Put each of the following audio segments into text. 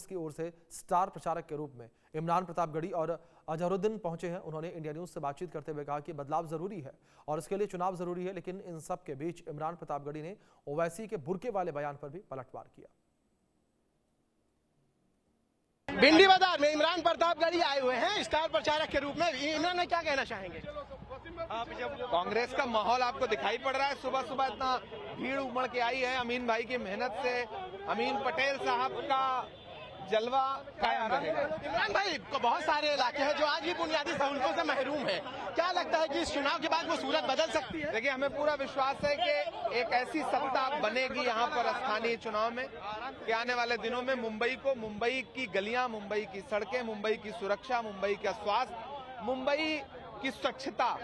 की ओर से स्टार प्रचारक के रूप में इमरान प्रतापगढ़ी और अजहरुद्दीन पहुंचे हैं। उन्होंने इंडिया न्यूज से बातचीत करते हुए कहा कि बदलाव जरूरी है और इसके लिए चुनाव जरूरी है, लेकिन इन सब के बीच इमरान प्रतापगढ़ी ने ओवैसी के बुर्के वाले बयान पर भी पलटवार किया। भिंडी बाजार में इमरान प्रतापगढ़ी आए हुए हैं स्टार प्रचारक के रूप में। इन्होंने क्या कहना चाहेंगे? कांग्रेस का माहौल आपको दिखाई पड़ रहा है। सुबह सुबह इतना भीड़ उमड़ के आई है। अमीन भाई की मेहनत से अमीन पटेल साहब का जलवा कायम रहेगा। इमरान भाई को बहुत सारे इलाके हैं जो आज भी बुनियादी सहूलतों से महरूम है। क्या लगता है कि इस चुनाव के बाद वो सूरत बदल सकती है? देखिए, हमें पूरा विश्वास है कि एक ऐसी सत्ता बनेगी यहाँ पर स्थानीय चुनाव में कि आने वाले दिनों में मुंबई को, मुंबई की गलियां, मुंबई की सड़कें, मुंबई की सुरक्षा, मुंबई का स्वास्थ्य, मुंबई की स्वच्छता,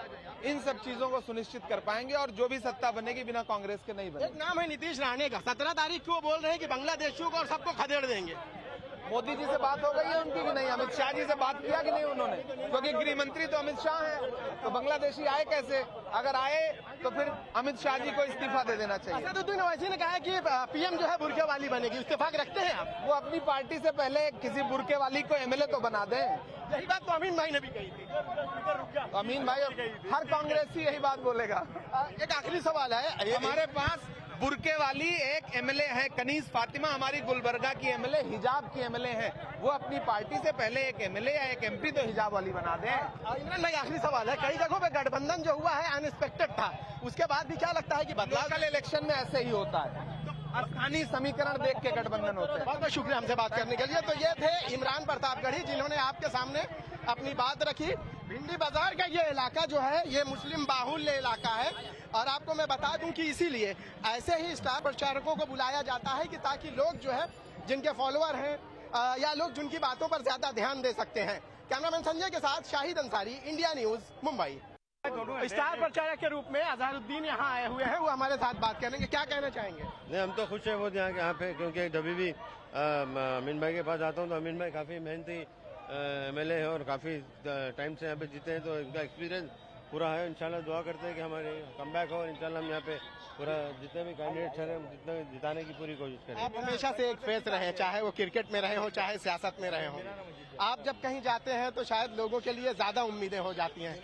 इन सब चीजों को सुनिश्चित कर पाएंगे। और जो भी सत्ता बनेगी बिना कांग्रेस के नहीं बनेगी। एक नाम है नीतीश राणे का। 17 तारीख को बोल रहे हैं कि बांग्लादेशियों को और सबको खदेड़ देंगे। मोदी जी से बात हो गई है उनकी कि नहीं? अमित शाह जी से बात किया कि नहीं उन्होंने? क्योंकि गृह मंत्री तो अमित शाह हैं, तो बांग्लादेशी आए कैसे? अगर आए तो फिर अमित शाह जी को इस्तीफा दे देना चाहिए। असदुद्दीन ओवैसी ने कहा है कि पीएम जो है बुर्के वाली बनेगी। इत्तेफाक रखते हैं आप? वो अपनी पार्टी से पहले किसी बुर्के वाली को एमएलए तो बना दें। यही बात तो अमीन भाई ने भी कही थी। तो अमीन भाई, हर कांग्रेसी यही बात बोलेगा। एक आखिरी सवाल है, हमारे पास बुर्के वाली एक एमएलए है, कनीज फातिमा, हमारी गुलबर्गा की एमएलए, हिजाब की एमएलए है। वो अपनी पार्टी से पहले एक एमएलए या एक एमपी तो हिजाब वाली बना दें। इमरान भाई, आखिरी सवाल है, कई जगहों पे गठबंधन जो हुआ है अनएक्सपेक्टेड था, उसके बाद भी क्या लगता है कि बदलाव? लोकल इलेक्शन में ऐसे ही होता है, स्थानीय समीकरण देख के गठबंधन होते हैं। बहुत बहुत शुक्रिया हमसे बात करने के लिए। तो ये थे इमरान प्रतापगढ़ी, जिन्होंने आपके सामने अपनी बात रखी। भिंडी बाजार का ये इलाका जो है ये मुस्लिम बाहुल्य इलाका है, और आपको मैं बता दूं कि इसीलिए ऐसे ही स्टार प्रचारकों को बुलाया जाता है कि ताकि लोग जो है जिनके फॉलोअर हैं या लोग जिनकी बातों पर ज्यादा ध्यान दे सकते हैं। कैमरामैन संजय के साथ Shahid Ansari, India news, Mumbai. Star प्रचारक के रूप में अजहरुद्दीन यहाँ आए हुए हैं, वो हमारे साथ बात करेंगे। क्या कहना चाहेंगे? नहीं, हम तो खुश है वो यहाँ पे, क्योंकि जब भी अमीन भाई के पास आता हूँ तो अमीन भाई काफ़ी मेहनती एमएलए है और काफ़ी टाइम से यहाँ पे जीते हैं, तो इनका एक्सपीरियंस पूरा है। इंशाल्लाह दुआ करते हैं कि हमारे कमबैक हो और इंशाल्लाह हम यहाँ पे पूरा जितने भी कैंडिडेट्स हैं जितने जिताने की पूरी कोशिश करें। आप हमेशा से एक फेस रहे, चाहे वो क्रिकेट में रहे हो चाहे सियासत में रहे हो। आप जब कहीं जाते हैं तो शायद लोगों के लिए ज्यादा उम्मीदें हो जाती हैं।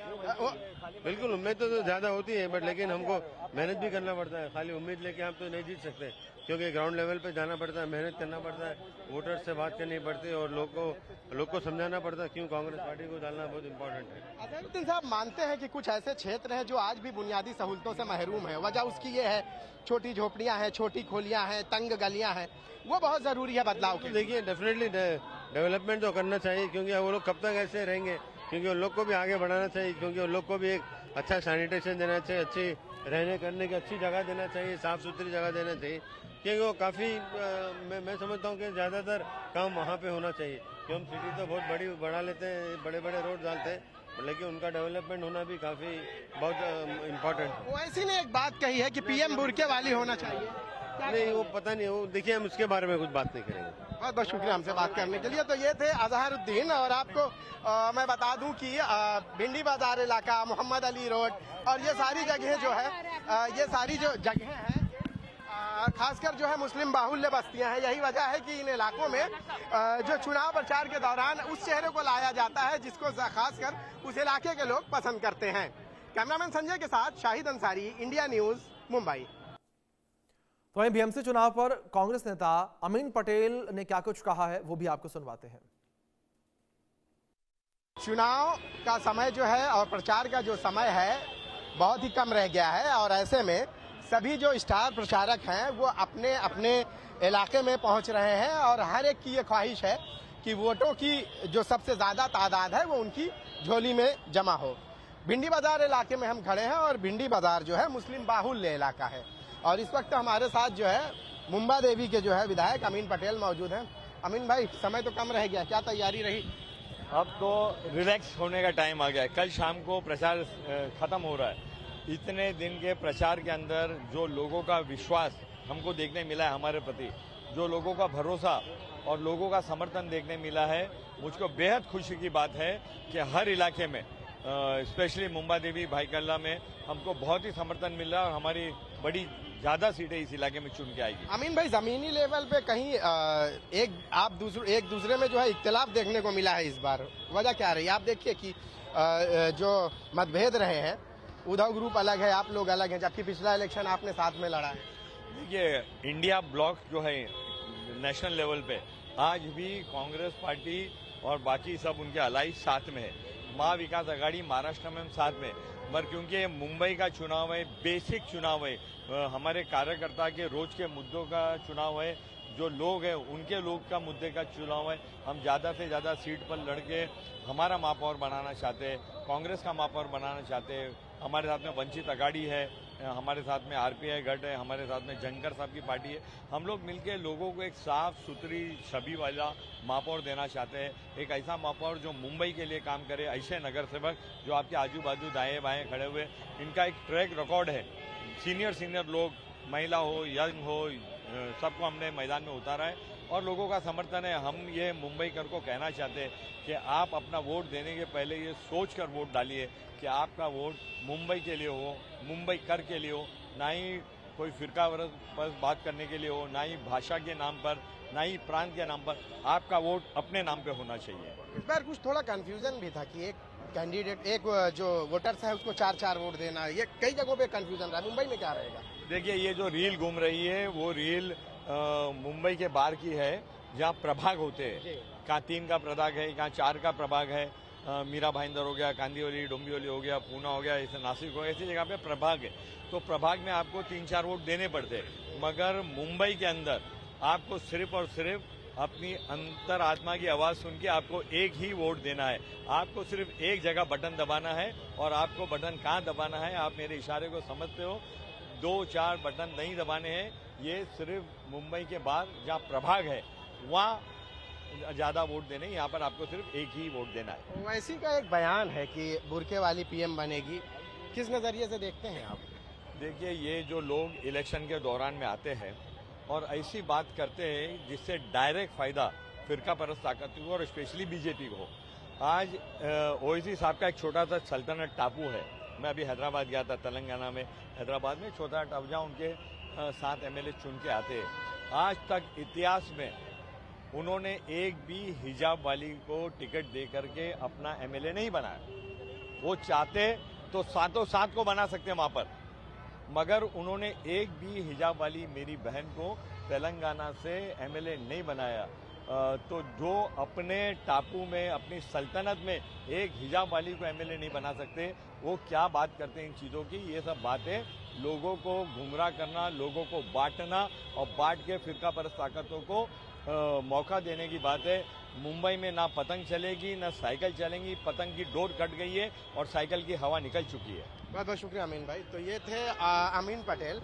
बिल्कुल, उम्मीद तो ज्यादा होती है, बट लेकिन हमको मेहनत भी करना पड़ता है। खाली उम्मीद लेके हम तो नहीं जीत सकते, क्योंकि ग्राउंड लेवल पे जाना पड़ता है, मेहनत करना पड़ता है, वोटर्स से बात करनी पड़ती है और लोग को समझाना पड़ता है क्यों कांग्रेस पार्टी को डालना बहुत इम्पोर्टेंट है। अजहरुद्दीन साहब मानते हैं कि कुछ ऐसे क्षेत्र हैं जो आज भी बुनियादी सहूलतों से महरूम है। वजह उसकी ये है, छोटी झोपड़ियां हैं, छोटी खोलियां हैं, तंग गलियां हैं, वो बहुत जरूरी है बदलाव की। देखिए, डेफिनेटली डेवलपमेंट तो करना चाहिए, क्योंकि वो लोग कब तक ऐसे रहेंगे, क्योंकि उन लोग को भी आगे बढ़ाना चाहिए, क्योंकि उन लोग को भी एक अच्छा सैनिटेशन देना चाहिए, अच्छी रहने करने की अच्छी जगह देना चाहिए, साफ सुथरी जगह देना चाहिए, क्योंकि वो काफ़ी मैं समझता हूँ कि ज़्यादातर काम वहाँ पे होना चाहिए। क्योंकि हम सिटी तो बहुत बढ़ा लेते हैं, बड़े बड़े रोड डालते हैं, लेकिन उनका डेवलपमेंट होना भी काफ़ी बहुत इम्पोर्टेंट है। ओवैसी ने एक बात कही है कि पीएम बुर्के वाली होना चाहिए। नहीं, वो पता नहीं, वो देखिए हम उसके बारे में कुछ बात नहीं करेंगे। बहुत बहुत शुक्रिया हमसे बात करने के लिए। तो ये थे अजहरुद्दीन, और आपको मैं बता दूं कि भिंडी बाजार इलाका, मोहम्मद अली रोड और ये सारी जगह जो है ये सारी जो जगह हैं खासकर जो है मुस्लिम बाहुल्य बस्तियां हैं। यही वजह है कि इन इलाकों में जो चुनाव प्रचार के दौरान उस चेहरे को लाया जाता है जिसको खासकर उस इलाके के लोग पसंद करते हैं। कैमरामैन संजय के साथ शाहिद अंसारी, इंडिया न्यूज, मुंबई। तो वहीं बीएमसी चुनाव पर कांग्रेस नेता अमीन पटेल ने क्या कुछ कहा है वो भी आपको सुनवाते हैं। चुनाव का समय जो है और प्रचार का जो समय है बहुत ही कम रह गया है, और ऐसे में सभी जो स्टार प्रचारक हैं वो अपने अपने इलाके में पहुंच रहे हैं, और हर एक की ये ख्वाहिश है कि वोटों की जो सबसे ज्यादा तादाद है वो उनकी झोली में जमा हो। भिंडी बाजार इलाके में हम खड़े हैं, और भिंडी बाजार जो है मुस्लिम बाहुल्य इलाका है, और इस वक्त हमारे साथ जो है मुंबा देवी के जो है विधायक अमीन पटेल मौजूद हैं। अमीन भाई, समय तो कम रह गया, क्या तैयारी रही? अब तो रिलैक्स होने का टाइम आ गया है। कल शाम को प्रचार खत्म हो रहा है। इतने दिन के प्रचार के अंदर जो लोगों का विश्वास हमको देखने मिला है हमारे प्रति, जो लोगों का भरोसा और लोगों का समर्थन देखने मिला है, मुझको बेहद खुशी की बात है कि हर इलाके में स्पेशली मुंबा देवी भाईकल्ला में हमको बहुत ही समर्थन मिल रहा है, और हमारी बड़ी ज्यादा सीटें इस इलाके में चुन के आएगी। अमीन भाई, जमीनी लेवल पे कहीं एक दूसरे में जो है इख्तिलाफ देखने को मिला है इस बार, वजह क्या रही? आप देखिए कि जो मतभेद रहे हैं, उद्धव ग्रुप अलग है, आप लोग अलग हैं, जबकि पिछला इलेक्शन आपने साथ में लड़ा है। देखिए, इंडिया ब्लॉक जो है नेशनल लेवल पे आज भी कांग्रेस पार्टी और बाकी सब उनके अलाइ साथ में है। महाविकास आघाड़ी महाराष्ट्र में हम साथ में, पर क्योंकि मुंबई का चुनाव है, बेसिक चुनाव है, हमारे कार्यकर्ता के रोज के मुद्दों का चुनाव है, जो लोग हैं उनके लोग का मुद्दे का चुनाव है। हम ज्यादा से ज्यादा सीट पर लड़के हमारा महापौर बनाना चाहते हैं, कांग्रेस का महापौर बनाना चाहते हैं। हमारे साथ में वंचित अघाड़ी है, हमारे साथ में आरपीआई गठ है, हमारे साथ में जनकर साहब की पार्टी है। हम लोग मिलकर लोगों को एक साफ सुथरी छवि वाला महापौर देना चाहते हैं, एक ऐसा महापौर जो मुंबई के लिए काम करे। ऐसे नगर सेवक जो आपके आजू बाजू दाएं बाएं खड़े हुए, इनका एक ट्रैक रिकॉर्ड है। सीनियर लोग, महिला हो, यंग हो, सबको हमने मैदान में उतारा है और लोगों का समर्थन है। हम ये मुंबईकर को कहना चाहते हैं कि आप अपना वोट देने के पहले ये सोचकर वोट डालिए कि आपका वोट मुंबई के लिए हो, मुंबई कर के लिए हो, ना ही कोई फिरका पर बात करने के लिए हो, ना ही भाषा के नाम पर, ना ही प्रांत के नाम पर। आपका वोट अपने नाम पे होना चाहिए। इस बार कुछ थोड़ा कंफ्यूजन भी था कि एक कैंडिडेट, एक जो वोटर्स है उसको 4-4 वोट देना, ये कई जगहों पे कंफ्यूजन रहा। मुंबई में क्या रहेगा? देखिए, ये जो रील घूम रही है वो रील मुंबई के बाहर की है, जहाँ प्रभाग होते हैं। कहाँ 3 का प्रभाग है, कहाँ 4 का प्रभाग है। मीरा भाईंदर हो गया, कांदिवली, डोंबिवली हो गया, पूना हो गया, ऐसे नासिक हो गया, ऐसी जगह पे प्रभाग है। तो प्रभाग में आपको 3-4 वोट देने पड़ते हैं। मगर मुंबई के अंदर आपको सिर्फ और सिर्फ अपनी अंतर आत्मा की आवाज सुन के आपको एक ही वोट देना है। आपको सिर्फ एक जगह बटन दबाना है और आपको बटन कहाँ दबाना है, आप मेरे इशारे को समझते हो। 2-4 बटन नहीं दबाने हैं। ये सिर्फ मुंबई के बाहर जहाँ प्रभाग है वहाँ ज्यादा वोट देने, यहाँ पर आपको सिर्फ एक ही वोट देना है। ओवैसी का एक बयान है कि बुरके वाली पीएम बनेगी, किस नजरिए से देखते हैं आप? देखिए, ये जो लोग इलेक्शन के दौरान में आते हैं और ऐसी बात करते हैं जिससे डायरेक्ट फायदा फिरका परस्त ताकत को और स्पेशली बीजेपी को। आज ओवैसी साहब का एक छोटा सा सल्तनत टापू है। मैं अभी हैदराबाद गया था, तेलंगाना में हैदराबाद में छोटा टापू, जहाँ उनके 7 एमएलए चुन के आते हैं। आज तक इतिहास में उन्होंने एक भी हिजाब वाली को टिकट दे करके अपना एमएलए नहीं बनाया। वो चाहते तो 7 को बना सकते वहां पर, मगर उन्होंने एक भी हिजाब वाली मेरी बहन को तेलंगाना से एमएलए नहीं बनाया। तो जो अपने टापू में, अपनी सल्तनत में एक हिजाब वाली को एमएलए नहीं बना सकते, वो क्या बात करते हैं इन चीजों की? ये सब बातें लोगों को गुमराह करना, लोगों को बांटना और बांट के फिरका परस्त ताकतों को मौका देने की बात है। मुंबई में ना पतंग चलेगी ना साइकिल चलेंगी। पतंग की डोर कट गई है और साइकिल की हवा निकल चुकी है। बहुत बहुत शुक्रिया अमीन भाई। तो ये थे अमीन पटेल,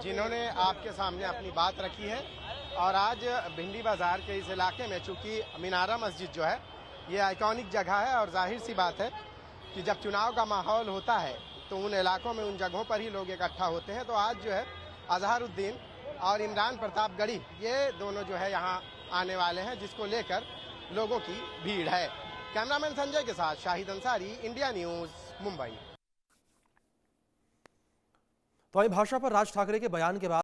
जिन्होंने आपके सामने अपनी बात रखी है। और आज भिंडी बाजार के इस इलाके में चूंकि मीनारा मस्जिद जो है ये आइकॉनिक जगह है और जाहिर सी बात है कि जब चुनाव का माहौल होता है तो उन इलाकों में, उन जगहों पर ही लोग इकट्ठा होते हैं। तो आज जो है अजहरुद्दीन और इमरान प्रतापगढ़ी, ये दोनों जो है यहाँ आने वाले हैं, जिसको लेकर लोगों की भीड़ है। कैमरामैन संजय के साथ शाहिद अंसारी, इंडिया न्यूज, मुंबई। तो वहीं भाजपा पर राज ठाकरे के बयान के बाद